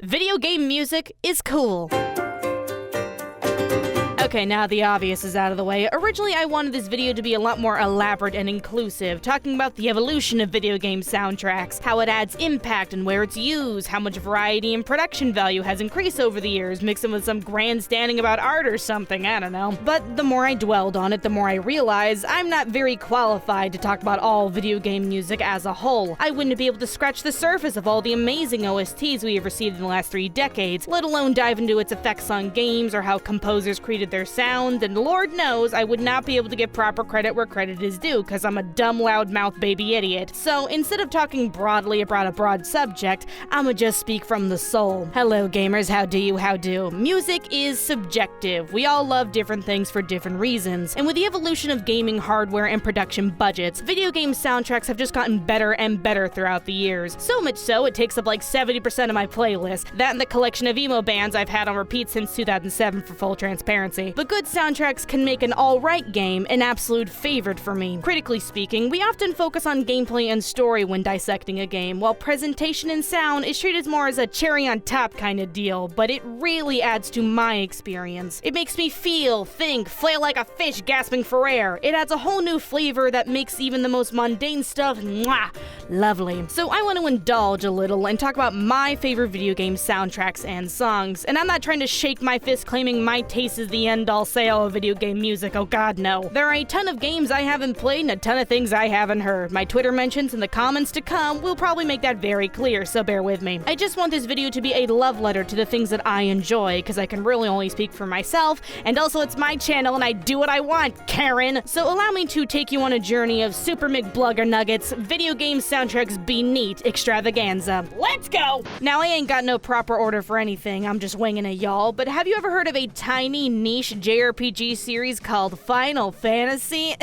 Video game music is cool. Okay, now the obvious is out of the way. Originally, I wanted this video to be a lot more elaborate and inclusive, talking about the evolution of video game soundtracks, how it adds impact and where it's used, how much variety and production value has increased over the years, mixing with some grandstanding about art or something, I don't know. But the more I dwelled on it, the more I realized I'm not very qualified to talk about all video game music as a whole. I wouldn't be able to scratch the surface of all the amazing OSTs we have received in the last 3 decades, let alone dive into its effects on games or how composers created their sound, and Lord knows I would not be able to give proper credit where credit is due, because I'm a dumb, loudmouth baby idiot. So instead of talking broadly about a broad subject, I'ma just speak from the soul. Hello gamers, how do? Music is subjective. We all love different things for different reasons, and with the evolution of gaming hardware and production budgets, video game soundtracks have just gotten better and better throughout the years. So much so, it takes up like 70% of my playlist, that and the collection of emo bands I've had on repeat since 2007 for full transparency. But good soundtracks can make an alright game an absolute favorite for me. Critically speaking, we often focus on gameplay and story when dissecting a game, while presentation and sound is treated more as a cherry on top kind of deal, but it really adds to my experience. It makes me feel, think, flail like a fish gasping for air. It adds a whole new flavor that makes even the most mundane stuff, mwah, lovely. So I want to indulge a little and talk about my favorite video game soundtracks and songs, and I'm not trying to shake my fist claiming my taste is the end-all sale of video game music, oh god no. There are a ton of games I haven't played and a ton of things I haven't heard. My Twitter mentions and the comments to come will probably make that very clear, so bear with me. I just want this video to be a love letter to the things that I enjoy, because I can really only speak for myself, and also it's my channel and I do what I want, Karen! So allow me to take you on a journey of Super McBlugger Nuggets, video game soundtracks be neat extravaganza. Let's go! Now I ain't got no proper order for anything, I'm just winging it y'all, but have you ever heard of a tiny niche JRPG series called Final Fantasy?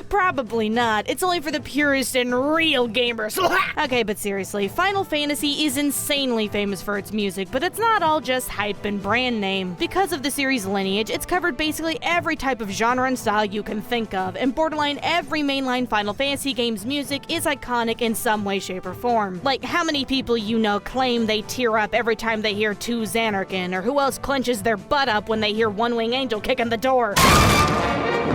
Probably not. It's only for the purest and real gamers. Okay, but seriously, Final Fantasy is insanely famous for its music, but it's not all just hype and brand name. Because of the series' lineage, it's covered basically every type of genre and style you can think of, and borderline every mainline Final Fantasy game's music is iconic in some way, shape, or form. Like, how many people you know claim they tear up every time they hear 2 Xanarkin, or who else clenches their butt up when they hear One Wing Angel kicking the door?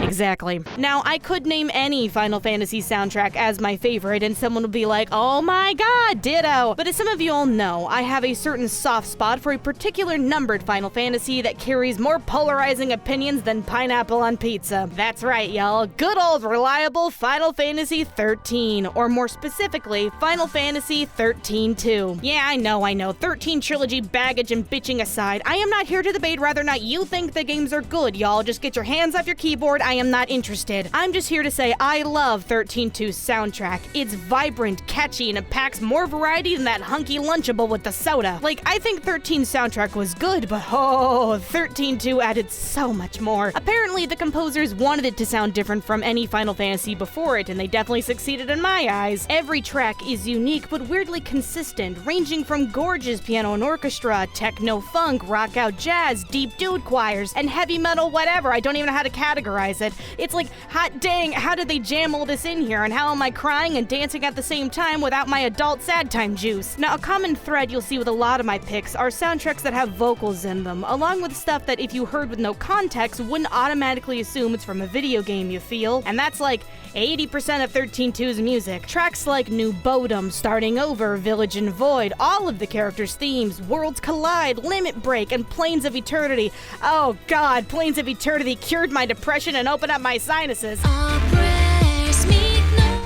Exactly. Now, I could name any Final Fantasy soundtrack as my favorite, and someone would be like, oh my god, ditto! But as some of you all know, I have a certain soft spot for a particular numbered Final Fantasy that carries more polarizing opinions than pineapple on pizza. That's right, y'all. Good old reliable Final Fantasy 13, or more specifically, Final Fantasy 13-2. Yeah, I know, 13 trilogy baggage and bitching aside, I am not here to debate whether or not you think the games are good, y'all. Just get your hands off your keyboard, I am not interested. I'm just here to say I love 13-2's soundtrack. It's vibrant, catchy, and it packs more variety than that hunky Lunchable with the soda. Like, I think 13's soundtrack was good, but 13-2 added so much more. Apparently, the composers wanted it to sound different from any Final Fantasy before it, and they definitely succeeded in my eyes. Every track is unique, but weirdly consistent, ranging from gorgeous piano and orchestra, techno-funk, rock-out jazz, deep dude choirs, and heavy metal whatever. I don't even know how to categorize it. It's like, hot dang, how did they jam all this in here, and how am I crying and dancing at the same time without my adult sad time juice? Now, a common thread you'll see with a lot of my picks are soundtracks that have vocals in them, along with stuff that if you heard with no context wouldn't automatically assume it's from a video game, you feel? And that's like 80% of 13-2's music. Tracks like New Bodom, Starting Over, Village and Void, all of the characters' themes, Worlds Collide, Limit Break, and Planes of Eternity. Oh god, Planes of Eternity cured my depression and opened up my sinuses.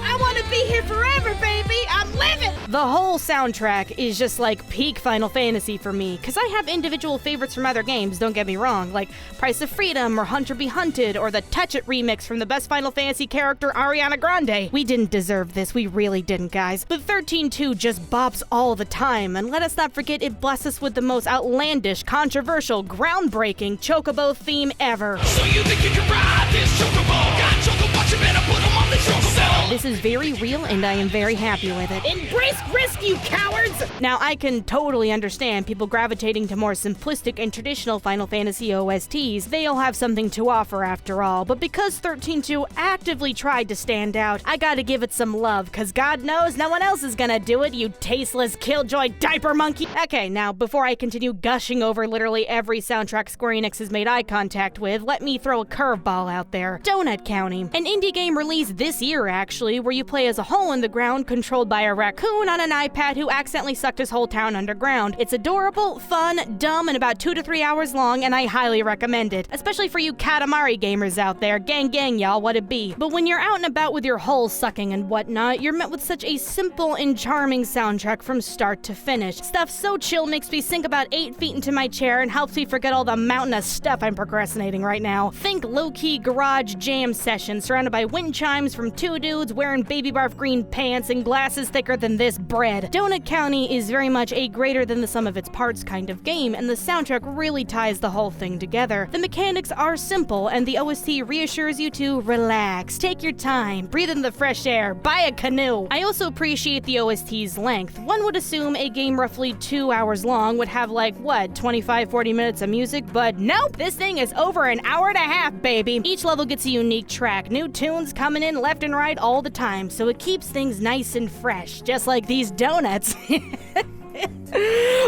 I want to be here forever, baby! I'm living! The whole soundtrack is just like peak Final Fantasy for me, because I have individual favorites from other games, don't get me wrong, like Price of Freedom or Hunter Be Hunted or the Touch It remix from the best Final Fantasy character Ariana Grande. We didn't deserve this, we really didn't, guys. But 13-2 just bops all the time, and let us not forget it blesses us with the most outlandish, controversial, groundbreaking Chocobo theme ever. So you think you can ride this Chocobo? Got Chocobos, you better put them on the Chocobo! This is very real, and I am very happy with it. Embrace risk, you cowards! Now, I can totally understand people gravitating to more simplistic and traditional Final Fantasy OSTs. They all have something to offer after all, but because 13.2 actively tried to stand out, I gotta give it some love, cause God knows no one else is gonna do it, you tasteless killjoy diaper monkey! Okay, now, before I continue gushing over literally every soundtrack Square Enix has made eye contact with, let me throw a curveball out there. Donut County. An indie game released this year, actually, where you play as a hole in the ground controlled by a raccoon on an iPad who accidentally sucked his whole town underground. It's adorable, fun, dumb, and about 2 to 3 hours long, and I highly recommend it. Especially for you Katamari gamers out there. Gang gang, y'all, what it be. But when you're out and about with your hole sucking and whatnot, you're met with such a simple and charming soundtrack from start to finish. Stuff so chill makes me sink about 8 feet into my chair and helps me forget all the mountain of stuff I'm procrastinating right now. Think low-key garage jam session surrounded by wind chimes from 2 dudes wearing baby barf green pants and glasses thicker than this bread. Donut County is very much a greater than the sum of its parts kind of game, and the soundtrack really ties the whole thing together. The mechanics are simple, and the OST reassures you to relax, take your time, breathe in the fresh air, buy a canoe. I also appreciate the OST's length. One would assume a game roughly 2 hours long would have like, what, 25-40 minutes of music, but nope, this thing is over an hour and a half, baby. Each level gets a unique track, new tunes coming in left and right all the time, so it keeps things nice and fresh, just like these donuts.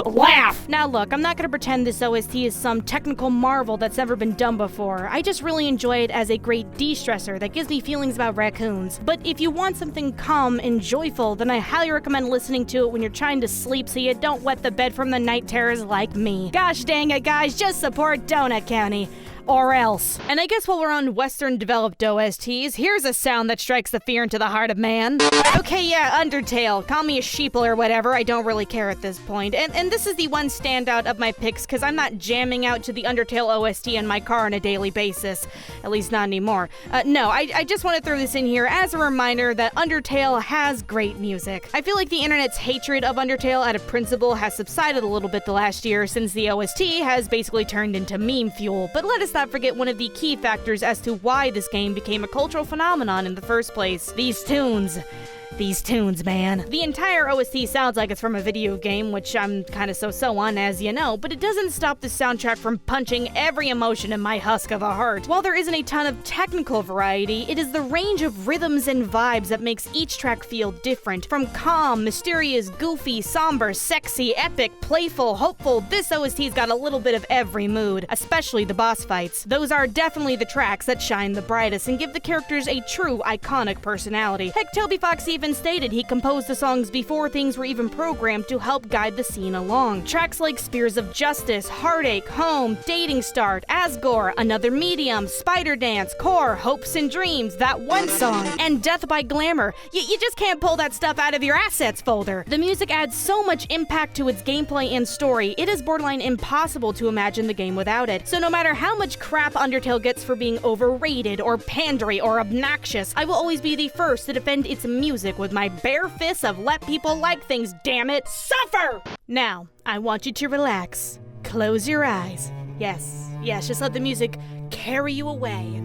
Laugh! Now look, I'm not gonna pretend this OST is some technical marvel that's never been done before. I just really enjoy it as a great de-stressor that gives me feelings about raccoons. But if you want something calm and joyful, then I highly recommend listening to it when you're trying to sleep so you don't wet the bed from the night terrors like me. Gosh dang it, guys, just support Donut County. Or else. And I guess while we're on Western developed OSTs, here's a sound that strikes the fear into the heart of man. Okay, yeah, Undertale. Call me a sheeple or whatever, I don't really care at this point. And this is the one standout of my picks, because I'm not jamming out to the Undertale OST in my car on a daily basis. At least not anymore. No, I just want to throw this in here as a reminder that Undertale has great music. I feel like the internet's hatred of Undertale out of principle has subsided a little bit the last year, since the OST has basically turned into meme fuel. But let us not forget one of the key factors as to why this game became a cultural phenomenon in the first place. These tunes, man. The entire OST sounds like it's from a video game, which I'm kind of so-so on, as you know, but it doesn't stop the soundtrack from punching every emotion in my husk of a heart. While there isn't a ton of technical variety, it is the range of rhythms and vibes that makes each track feel different. From calm, mysterious, goofy, somber, sexy, epic, playful, hopeful, this OST's got a little bit of every mood, especially the boss fights. Those are definitely the tracks that shine the brightest and give the characters a true iconic personality. Heck, Toby Fox even stated he composed the songs before things were even programmed to help guide the scene along. Tracks like Spears of Justice, Heartache, Home, Dating Start, Asgore, Another Medium, Spider Dance, Core, Hopes and Dreams, That One Song, and Death by Glamour. You just can't pull that stuff out of your assets folder. The music adds so much impact to its gameplay and story, it is borderline impossible to imagine the game without it. So no matter how much crap Undertale gets for being overrated or pandery or obnoxious, I will always be the first to defend its music with my bare fists of let people like things, damn it. Suffer! Now, I want you to relax. Close your eyes. Yes, just let the music carry you away and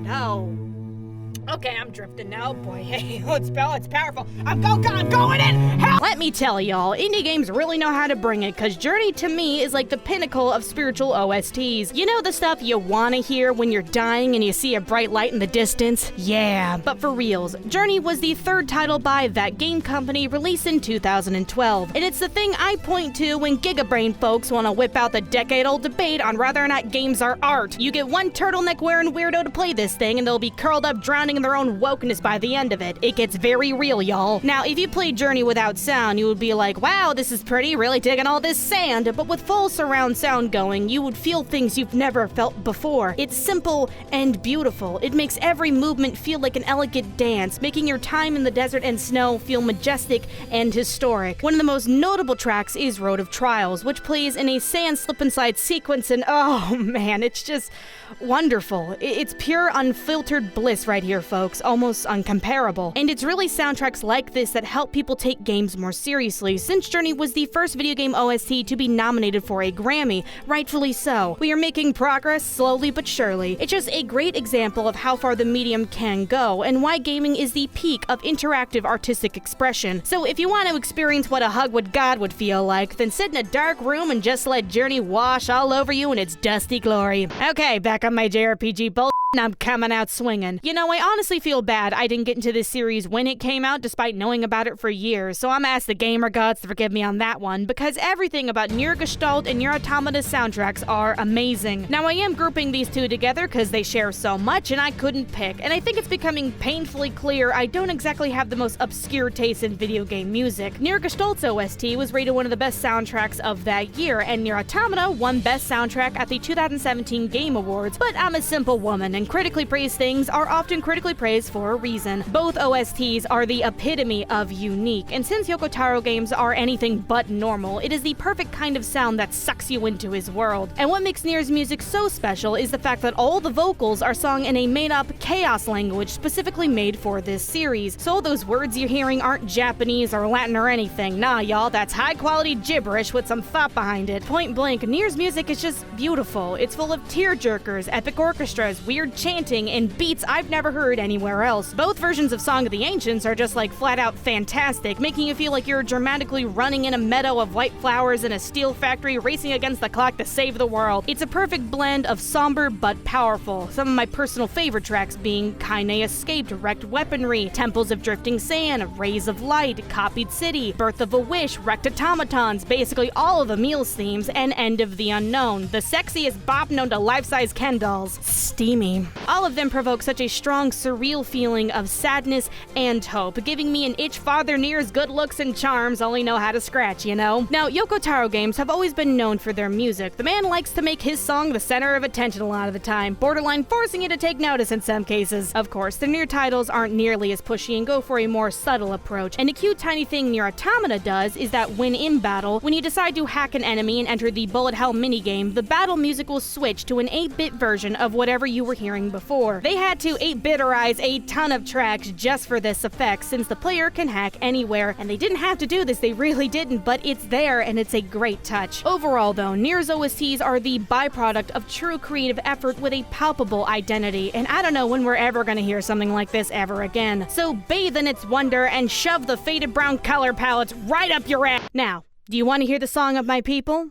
okay, I'm drifting now, boy. Hey, it's powerful. I'm going in! Hell! Let me tell y'all, indie games really know how to bring it, cause Journey to me is like the pinnacle of spiritual OSTs. You know the stuff you wanna hear when you're dying and you see a bright light in the distance? Yeah, but for reals, Journey was the third title by that game company released in 2012. And it's the thing I point to when Gigabrain folks wanna whip out the decade-old debate on whether or not games are art. You get one turtleneck-wearing weirdo to play this thing and they'll be curled up drowning in their own wokeness by the end of it. It gets very real, y'all. Now, if you played Journey without sound, you would be like, wow, this is pretty, really digging all this sand. But with full surround sound going, you would feel things you've never felt before. It's simple and beautiful. It makes every movement feel like an elegant dance, making your time in the desert and snow feel majestic and historic. One of the most notable tracks is Road of Trials, which plays in a sand slip and slide sequence, and oh man, it's just wonderful. It's pure unfiltered bliss right here, folks, almost uncomparable. And it's really soundtracks like this that help people take games more seriously, since Journey was the first video game OST to be nominated for a Grammy, rightfully so. We are making progress slowly but surely. It's just a great example of how far the medium can go, and why gaming is the peak of interactive artistic expression. So if you want to experience what a hug with God would feel like, then sit in a dark room and just let Journey wash all over you in its dusty glory. Okay, back on my JRPG bull. I'm coming out swinging. You know, I honestly feel bad I didn't get into this series when it came out despite knowing about it for years, so I'm asked the gamer gods to forgive me on that one, because everything about Nier Gestalt and Nier Automata's soundtracks are amazing. Now, I am grouping these two together because they share so much and I couldn't pick, and I think it's becoming painfully clear I don't exactly have the most obscure taste in video game music. Nier Gestalt's OST was rated one of the best soundtracks of that year, and Nier Automata won Best Soundtrack at the 2017 Game Awards, but I'm a simple woman, and critically praised things are often critically praised for a reason. Both OSTs are the epitome of unique, and since Yoko Taro games are anything but normal, it is the perfect kind of sound that sucks you into his world. And what makes Nier's music so special is the fact that all the vocals are sung in a made-up chaos language specifically made for this series. So all those words you're hearing aren't Japanese or Latin or anything. Nah, y'all, that's high-quality gibberish with some thought behind it. Point blank, Nier's music is just beautiful. It's full of tear-jerkers, epic orchestras, weird chanting, and beats I've never heard anywhere else. Both versions of Song of the Ancients are just like flat-out fantastic, making you feel like you're dramatically running in a meadow of white flowers in a steel factory racing against the clock to save the world. It's a perfect blend of somber but powerful. Some of my personal favorite tracks being Kaine Escaped, Wrecked Weaponry, Temples of Drifting Sand, Rays of Light, Copied City, Birth of a Wish, Wrecked Automatons, basically all of Emil's themes, and End of the Unknown, the sexiest bop known to life-size Ken dolls. Steamy. All of them provoke such a strong, surreal feeling of sadness and hope, giving me an itch Father Nier's good looks and charms only know how to scratch, you know? Now, Yoko Taro games have always been known for their music. The man likes to make his song the center of attention a lot of the time, borderline forcing you to take notice in some cases. Of course, the Nier titles aren't nearly as pushy and go for a more subtle approach, and a cute tiny thing Nier Automata does is that when in battle, when you decide to hack an enemy and enter the bullet hell minigame, the battle music will switch to an 8-bit version of whatever you were hearing before. They had to 8-bitterize a ton of tracks just for this effect, since the player can hack anywhere, and they didn't have to do this, they really didn't, but it's there and it's a great touch. Overall though, Nier's OSTs are the byproduct of true creative effort with a palpable identity, and I don't know when we're ever gonna hear something like this ever again. So bathe in its wonder and shove the faded brown color palettes right up your ass. Now, do you want to hear the song of my people?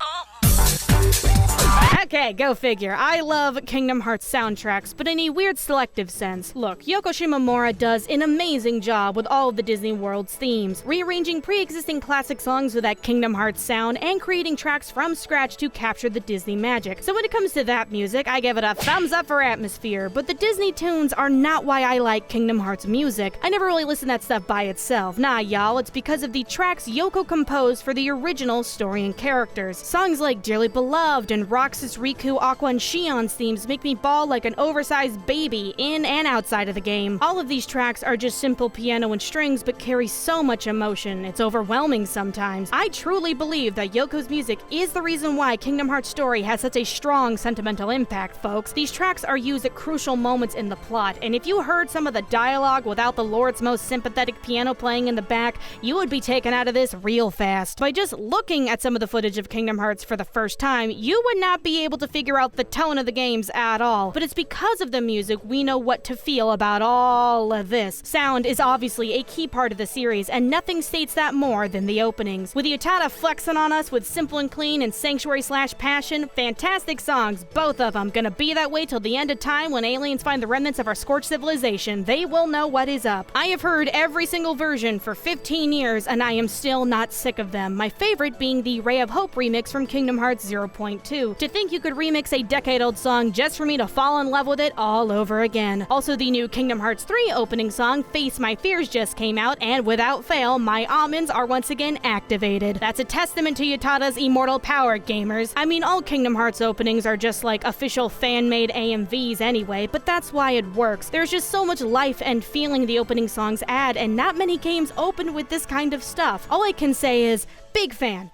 Okay, go figure. I love Kingdom Hearts soundtracks, but in a weird selective sense. Look, Yoko Shimomura does an amazing job with all of the Disney World's themes, rearranging pre-existing classic songs with that Kingdom Hearts sound and creating tracks from scratch to capture the Disney magic. So when it comes to that music, I give it a thumbs up for atmosphere, but the Disney tunes are not why I like Kingdom Hearts music. I never really listen to that stuff by itself. Nah, y'all, it's because of the tracks Yoko composed for the original story and characters. Songs like Dearly Beloved and Roxas, Riku, Aqua, and Shion's themes make me bawl like an oversized baby in and outside of the game. All of these tracks are just simple piano and strings but carry so much emotion, it's overwhelming sometimes. I truly believe that Yoko's music is the reason why Kingdom Hearts story has such a strong sentimental impact, folks. These tracks are used at crucial moments in the plot, and if you heard some of the dialogue without the Lord's most sympathetic piano playing in the back, you would be taken out of this real fast. By just looking at some of the footage of Kingdom Hearts for the first time, you would not be able to figure out the tone of the games at all. But it's because of the music we know what to feel about all of this. Sound is obviously a key part of the series, and nothing states that more than the openings. With Utada flexing on us with Simple and Clean and Sanctuary/Passion, fantastic songs, both of them. Gonna be that way till the end of time when aliens find the remnants of our scorched civilization. They will know what is up. I have heard every single version for 15 years, and I am still not sick of them. My favorite being the Ray of Hope remix from Kingdom Hearts 0.2. To think you could remix a decade-old song just for me to fall in love with it all over again. Also, the new Kingdom Hearts 3 opening song, Face My Fears, just came out, and without fail, my almonds are once again activated. That's a testament to Utada's immortal power, gamers. I mean, all Kingdom Hearts openings are just like official fan-made AMVs anyway, but that's why it works. There's just so much life and feeling the opening songs add, and not many games open with this kind of stuff. All I can say is, big fan.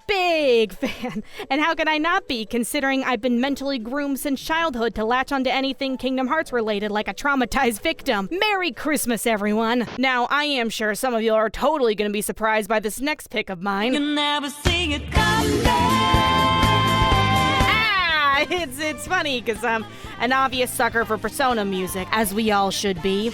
And how could I not be, considering I've been mentally groomed since childhood to latch onto anything Kingdom Hearts related like a traumatized victim. Merry Christmas, everyone! Now, I am sure some of you are totally gonna be surprised by this next pick of mine. You never see it coming. It's funny, because I'm an obvious sucker for Persona music, as we all should be.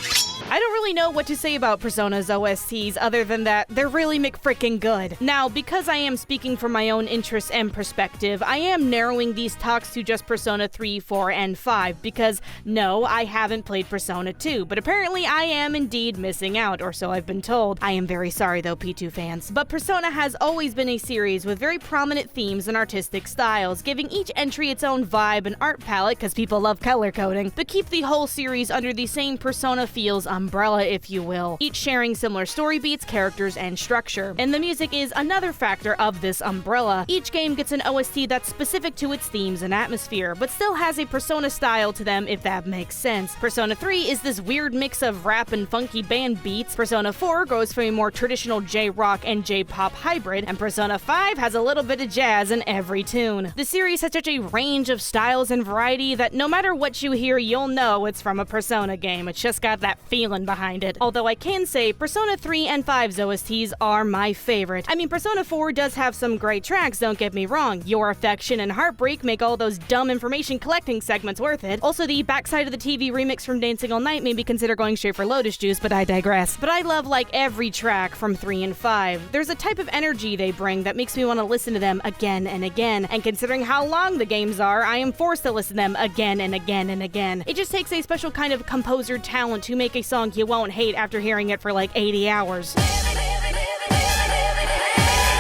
I don't really know what to say about Persona's OSTs other than that they're really McFrickin' good. Now, because I am speaking from my own interests and perspective, I am narrowing these talks to just Persona 3, 4, and 5, because no, I haven't played Persona 2, but apparently I am indeed missing out, or so I've been told. I am very sorry though, P2 fans. But Persona has always been a series with very prominent themes and artistic styles, giving each entry its own vibe and art palette, because people love color coding, but keep the whole series under the same Persona feels umbrella, if you will, each sharing similar story beats, characters, and structure. And the music is another factor of this umbrella. Each game gets an OST that's specific to its themes and atmosphere, but still has a Persona style to them, if that makes sense. Persona 3 is this weird mix of rap and funky band beats, Persona 4 goes for a more traditional J-rock and J-pop hybrid, and Persona 5 has a little bit of jazz in every tune. The series has such a range of styles and variety that no matter what you hear, you'll know it's from a Persona game. It's just got that feeling behind it. Although I can say Persona 3 and 5's OSTs are my favorite. I mean, Persona 4 does have some great tracks, don't get me wrong. Your Affection and Heartbreak make all those dumb information collecting segments worth it. Also, the Backside of the TV remix from Dancing All Night made me consider going straight for Lotus Juice, but I digress. But I love like every track from 3 and 5. There's a type of energy they bring that makes me want to listen to them again and again, and considering how long the games are, I am forced to listen to them again and again and again. It just takes a special kind of composer talent to make a song you won't hate after hearing it for like 80 hours.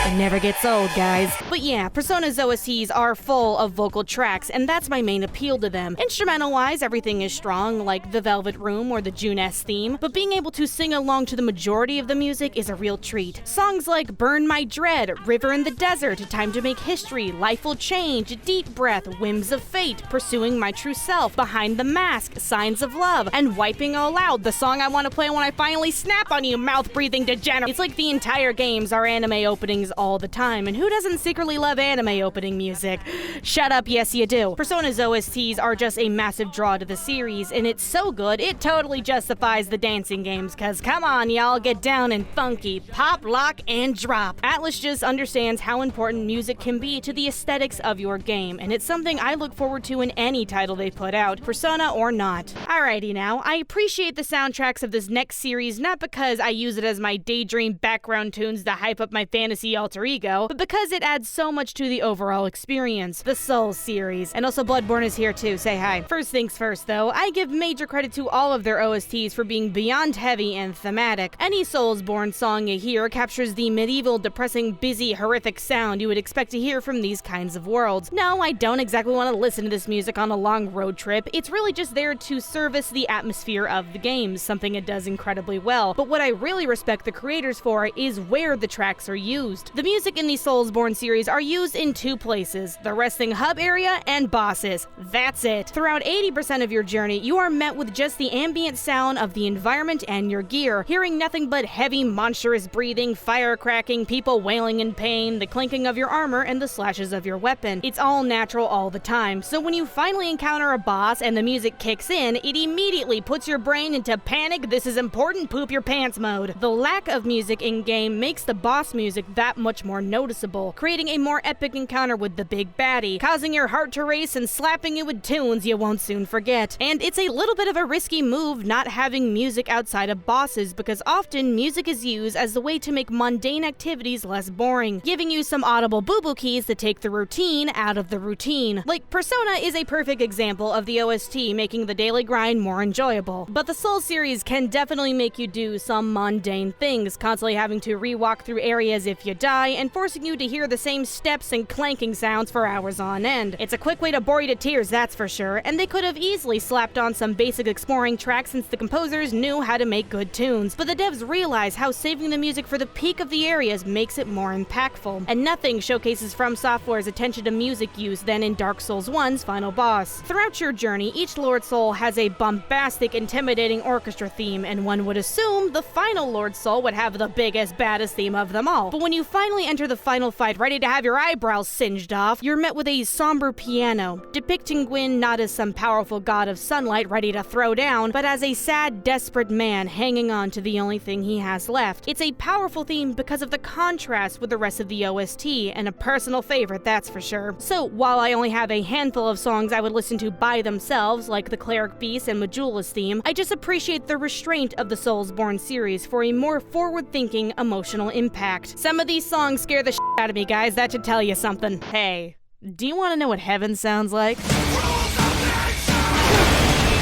It never gets old, guys. But yeah, Persona's OSTs are full of vocal tracks, and that's my main appeal to them. Instrumental-wise, everything is strong, like the Velvet Room or the Junes theme, but being able to sing along to the majority of the music is a real treat. Songs like Burn My Dread, River in the Desert, Time to Make History, Life Will Change, Deep Breath, Whims of Fate, Pursuing My True Self, Behind the Mask, Signs of Love, and Wiping All Out, the song I want to play when I finally snap on you, mouth-breathing degenerate. It's like the entire games are anime openings all the time, and who doesn't secretly love anime opening music? Shut up, yes you do. Persona's OSTs are just a massive draw to the series, and it's so good, it totally justifies the dancing games, cause come on y'all, get down and funky, pop, lock, and drop. Atlus just understands how important music can be to the aesthetics of your game, and it's something I look forward to in any title they put out, Persona or not. Alrighty now, I appreciate the soundtracks of this next series not because I use it as my daydream background tunes to hype up my fantasy alter ego, but because it adds so much to the overall experience. The Souls series. And also Bloodborne is here too, say hi. First things first though, I give major credit to all of their OSTs for being beyond heavy and thematic. Any Soulsborne song you hear captures the medieval, depressing, busy, horrific sound you would expect to hear from these kinds of worlds. No, I don't exactly want to listen to this music on a long road trip. It's really just there to service the atmosphere of the games, something it does incredibly well. But what I really respect the creators for is where the tracks are used. The music in the Soulsborne series are used in two places, the resting hub area and bosses. That's it. Throughout 80% of your journey, you are met with just the ambient sound of the environment and your gear, hearing nothing but heavy, monstrous breathing, fire cracking, people wailing in pain, the clinking of your armor, and the slashes of your weapon. It's all natural all the time, so when you finally encounter a boss and the music kicks in, it immediately puts your brain into panic, this is important, poop your pants mode. The lack of music in-game makes the boss music that much more noticeable, creating a more epic encounter with the big baddie, causing your heart to race and slapping you with tunes you won't soon forget. And it's a little bit of a risky move not having music outside of bosses, because often music is used as the way to make mundane activities less boring, giving you some audible boo-boo keys to take the routine out of the routine. Like, Persona is a perfect example of the OST making the daily grind more enjoyable. But the Souls series can definitely make you do some mundane things, constantly having to re-walk through areas if you die, and forcing you to hear the same steps and clanking sounds for hours on end. It's a quick way to bore you to tears, that's for sure, and they could have easily slapped on some basic exploring tracks since the composers knew how to make good tunes. But the devs realize how saving the music for the peak of the areas makes it more impactful, and nothing showcases From Software's attention to music use than in Dark Souls 1's final boss. Throughout your journey, each Lord Soul has a bombastic, intimidating orchestra theme, and one would assume the final Lord Soul would have the biggest, baddest theme of them all. But when you finally finally enter the final fight, ready to have your eyebrows singed off, you're met with a somber piano, depicting Gwyn not as some powerful god of sunlight ready to throw down, but as a sad, desperate man hanging on to the only thing he has left. It's a powerful theme because of the contrast with the rest of the OST, and a personal favorite, that's for sure. So, while I only have a handful of songs I would listen to by themselves, like the Cleric Beast and Majula's theme, I just appreciate the restraint of the Soulsborne series for a more forward-thinking, emotional impact. Some of these songs scare the shit out of me, guys. That should tell you something. Hey, do you want to know what heaven sounds like?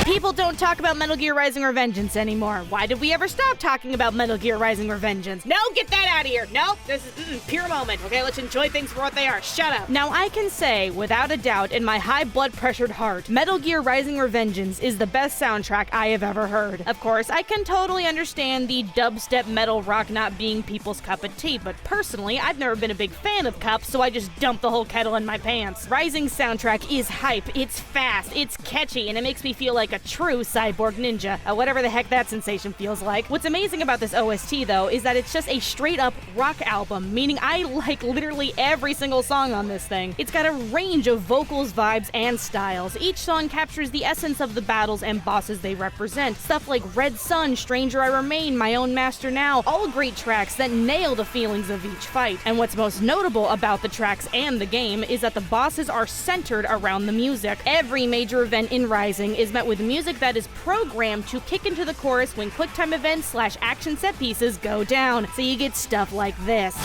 People don't talk about Metal Gear Rising Revengeance anymore. Why did we ever stop talking about Metal Gear Rising Revengeance? No, get that out of here. No, this is pure moment. Okay, let's enjoy things for what they are. Shut up. Now, I can say, without a doubt, in my high blood pressured heart, Metal Gear Rising Revengeance is the best soundtrack I have ever heard. Of course, I can totally understand the dubstep metal rock not being people's cup of tea, but personally, I've never been a big fan of cups, so I just dumped the whole kettle in my pants. Rising's soundtrack is hype, it's fast, it's catchy, and it makes me feel like a true cyborg ninja, whatever the heck that sensation feels like. What's amazing about this OST, though, is that it's just a straight-up rock album, meaning I like literally every single song on this thing. It's got a range of vocals, vibes, and styles. Each song captures the essence of the battles and bosses they represent. Stuff like Red Sun, Stranger I Remain, My Own Master Now, all great tracks that nail the feelings of each fight. And what's most notable about the tracks and the game is that the bosses are centered around the music. Every major event in Rising is met with music that is programmed to kick into the chorus when QuickTime events / action set pieces go down. So you get stuff like this.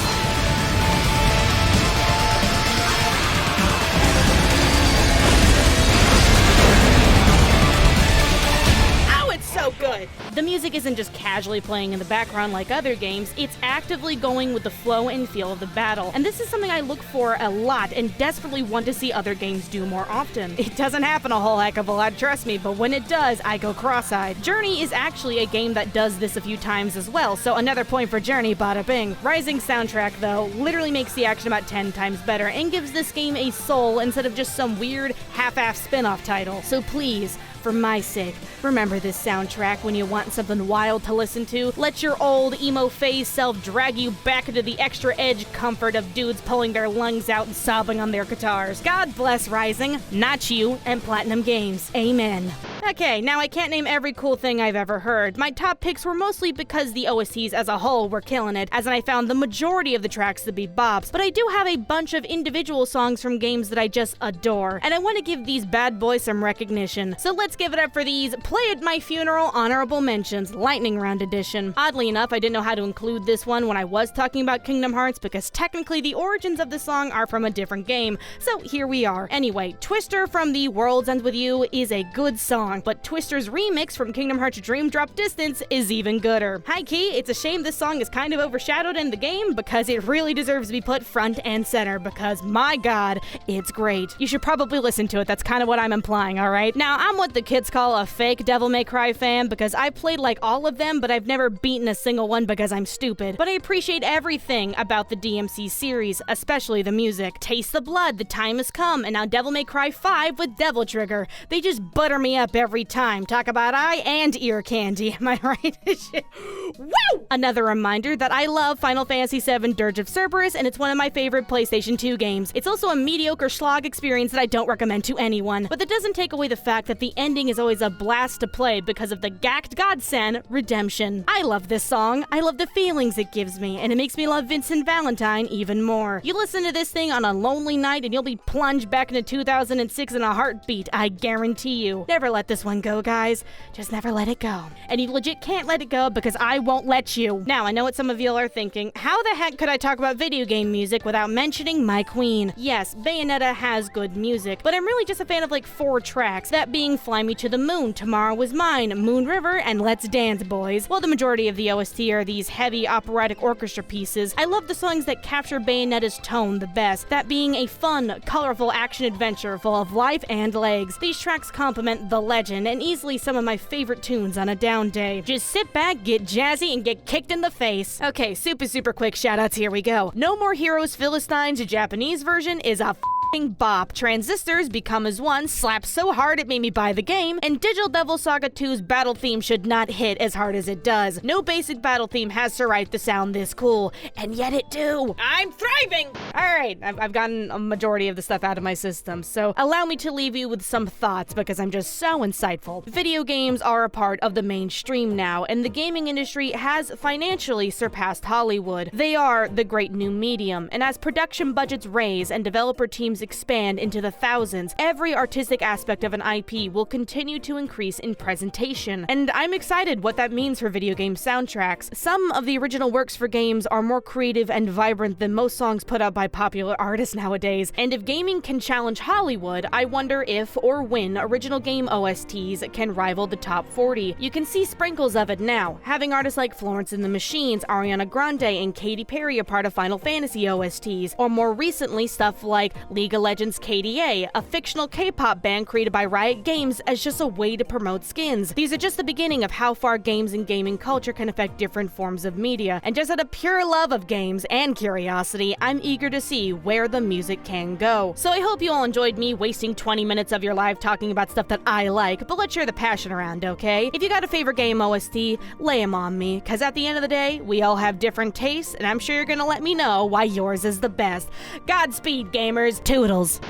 So good. The music isn't just casually playing in the background like other games, it's actively going with the flow and feel of the battle. And this is something I look for a lot and desperately want to see other games do more often. It doesn't happen a whole heck of a lot, trust me, but when it does, I go cross-eyed. Journey is actually a game that does this a few times as well, so another point for Journey, bada bing. Rising's soundtrack, though, literally makes the action about 10 times better and gives this game a soul instead of just some weird half-ass spin-off title. So please, for my sake, remember this soundtrack when you want something wild to listen to. Let your old emo phase self drag you back into the extra edge comfort of dudes pulling their lungs out and sobbing on their guitars. God bless Rising, not you, and Platinum Games. Amen. Okay, now I can't name every cool thing I've ever heard. My top picks were mostly because the OSTs as a whole were killing it, as I found the majority of the tracks to be bops, but I do have a bunch of individual songs from games that I just adore, and I want to give these bad boys some recognition. So let's give it up for these Play at My Funeral Honorable Mentions, Lightning Round Edition. Oddly enough, I didn't know how to include this one when I was talking about Kingdom Hearts because technically the origins of the song are from a different game, so here we are. Anyway, Twister from The World's End With You is a good song, but Twister's remix from Kingdom Hearts Dream Drop Distance is even gooder. High-key, it's a shame this song is kind of overshadowed in the game because it really deserves to be put front and center because, my god, it's great. You should probably listen to it, that's kind of what I'm implying, alright? Now, I'm what the kids call a fake Devil May Cry fan because I played like all of them, but I've never beaten a single one because I'm stupid. But I appreciate everything about the DMC series, especially the music. Taste the Blood, The Time Has Come, and now Devil May Cry 5 with Devil Trigger. They just butter me up every time. Talk about eye and ear candy, am I right? Woo! Another reminder that I love Final Fantasy VII Dirge of Cerberus, and it's one of my favorite PlayStation 2 games. It's also a mediocre slog experience that I don't recommend to anyone, but that doesn't take away the fact that the ending is always a blast to play because of the gacked godsend, Redemption. I love this song, I love the feelings it gives me, and it makes me love Vincent Valentine even more. You listen to this thing on a lonely night and you'll be plunged back into 2006 in a heartbeat, I guarantee you. Never let this one go, guys. Just never let it go. And you legit can't let it go because I won't let you. Now, I know what some of y'all are thinking. How the heck could I talk about video game music without mentioning my queen? Yes, Bayonetta has good music, but I'm really just a fan of like 4 tracks, that being Fly Me to the Moon, Tomorrow Was Mine, Moon River, and Let's Dance Boys. While the majority of the OST are these heavy operatic orchestra pieces, I love the songs that capture Bayonetta's tone the best, that being a fun, colorful action-adventure full of life and legs. These tracks complement The Legend and easily some of my favorite tunes on a down day. Just sit back, get jazzy, and get kicked in the face. Okay, super quick shoutouts, here we go. No More Heroes Philistines, Japanese version, is a bop. Transistors Become As One slaps so hard it made me buy the game, and Digital Devil Saga 2's battle theme should not hit as hard as it does. No basic battle theme has to write to sound this cool, and yet it do. I'm thriving! Alright, I've gotten a majority of the stuff out of my system, so allow me to leave you with some thoughts because I'm just so insightful. Video games are a part of the mainstream now, and the gaming industry has financially surpassed Hollywood. They are the great new medium, and as production budgets raise and developer teams expand into the thousands, every artistic aspect of an IP will continue to increase in presentation. And I'm excited what that means for video game soundtracks. Some of the original works for games are more creative and vibrant than most songs put out by popular artists nowadays, and if gaming can challenge Hollywood, I wonder if or when original game OSTs can rival the top 40. You can see sprinkles of it now, having artists like Florence and the Machines, Ariana Grande, and Katy Perry a part of Final Fantasy OSTs, or more recently stuff like League of Legends KDA, a fictional K-pop band created by Riot Games as just a way to promote skins. These are just the beginning of how far games and gaming culture can affect different forms of media, and just out of pure love of games and curiosity, I'm eager to see where the music can go. So I hope you all enjoyed me wasting 20 minutes of your life talking about stuff that I like, but let's share the passion around, okay? If you got a favorite game OST, lay them on me, cause at the end of the day, we all have different tastes, and I'm sure you're gonna let me know why yours is the best. Godspeed, gamers. Toodles.